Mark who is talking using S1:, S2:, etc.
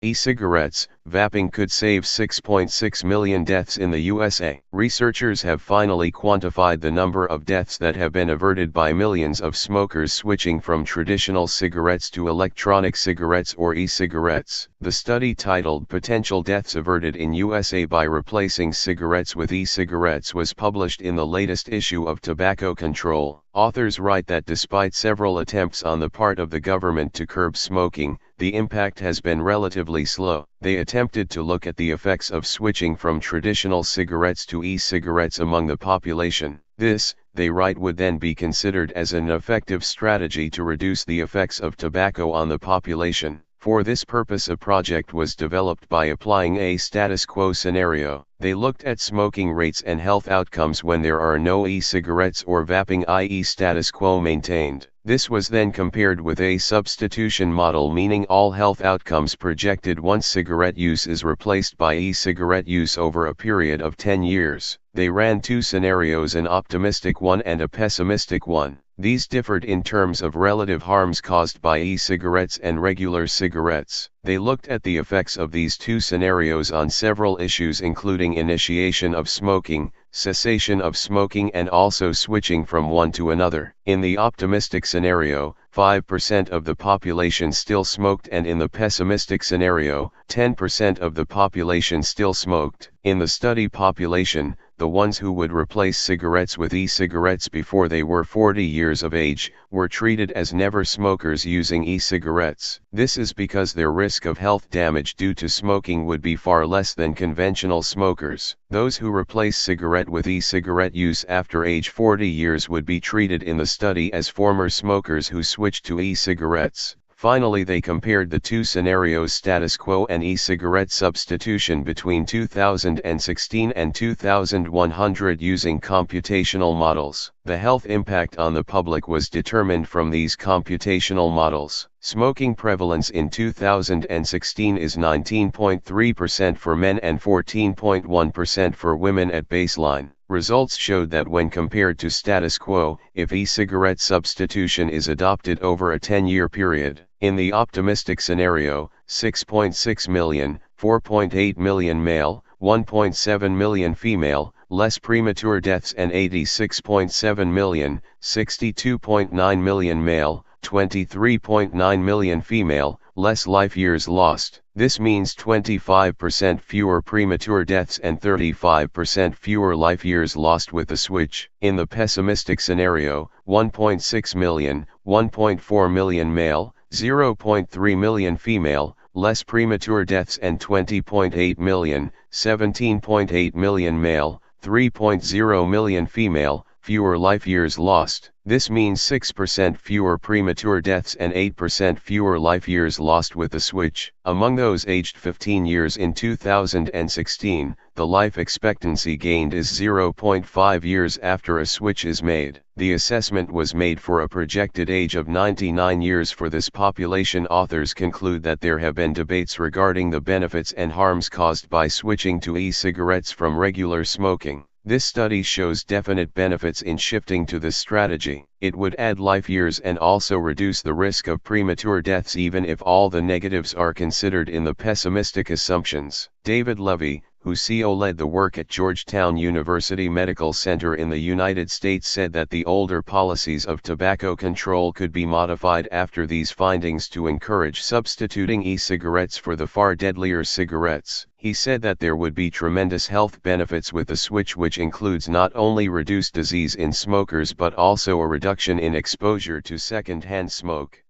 S1: E-cigarettes, vaping could save 6.6 million deaths in the USA. Researchers have finally quantified the number of deaths that have been averted by millions of smokers switching from traditional cigarettes to electronic cigarettes or e-cigarettes. The study titled Potential Deaths Averted in USA by Replacing Cigarettes with E-Cigarettes was published in the latest issue of Tobacco Control. Authors write that despite several attempts on the part of the government to curb smoking, the impact has been relatively slow. They attempted to look at the effects of switching from traditional cigarettes to e-cigarettes among the population. This, they write, would then be considered as an effective strategy to reduce the effects of tobacco on the population. For this purpose, a project was developed by applying a status quo scenario. They looked at smoking rates and health outcomes when there are no e-cigarettes or vaping, i.e. status quo maintained. This was then compared with a substitution model, meaning all health outcomes projected once cigarette use is replaced by e-cigarette use over a period of 10 years. They ran two scenarios, an optimistic one and a pessimistic one. These differed in terms of relative harms caused by e-cigarettes and regular cigarettes. They looked at the effects of these two scenarios on several issues, including initiation of smoking, cessation of smoking, and also switching from one to another. In the optimistic scenario, 5% of the population still smoked, and in the pessimistic scenario, 10% of the population still smoked. In the study population, the ones who would replace cigarettes with e-cigarettes before they were 40 years of age, were treated as never smokers using e-cigarettes. This is because their risk of health damage due to smoking would be far less than conventional smokers. Those who replace cigarette with e-cigarette use after age 40 years would be treated in the study as former smokers who switched to e-cigarettes. Finally, they compared the two scenarios, status quo and e-cigarette substitution, between 2016 and 2100 using computational models. The health impact on the public was determined from these computational models. Smoking prevalence in 2016 is 19.3% for men and 14.1% for women at baseline. Results showed that when compared to status quo, if e-cigarette substitution is adopted over a 10-year period, in the optimistic scenario, 6.6 million, 4.8 million male, 1.7 million female, less premature deaths, and 86.7 million, 62.9 million male, 23.9 million female, less life years lost. This means 25% fewer premature deaths and 35% fewer life years lost with the switch. In the pessimistic scenario, 1.6 million, 1.4 million male, 0.3 million female, less premature deaths, and 20.8 million, 17.8 million male, 3.0 million female, fewer life years lost. This means 6% fewer premature deaths and 8% fewer life years lost with the switch. Among those aged 15 years in 2016, the life expectancy gained is 0.5 years after a switch is made. The assessment was made for a projected age of 99 years for this population. Authors conclude that there have been debates regarding the benefits and harms caused by switching to e-cigarettes from regular smoking. This study shows definite benefits in shifting to this strategy. It would add life years and also reduce the risk of premature deaths, even if all the negatives are considered in the pessimistic assumptions. David Levy, who led the work at Georgetown University Medical Center in the United States, said that the older policies of tobacco control could be modified after these findings to encourage substituting e-cigarettes for the far deadlier cigarettes. He said that there would be tremendous health benefits with the switch, which includes not only reduced disease in smokers but also a reduction in exposure to second-hand smoke.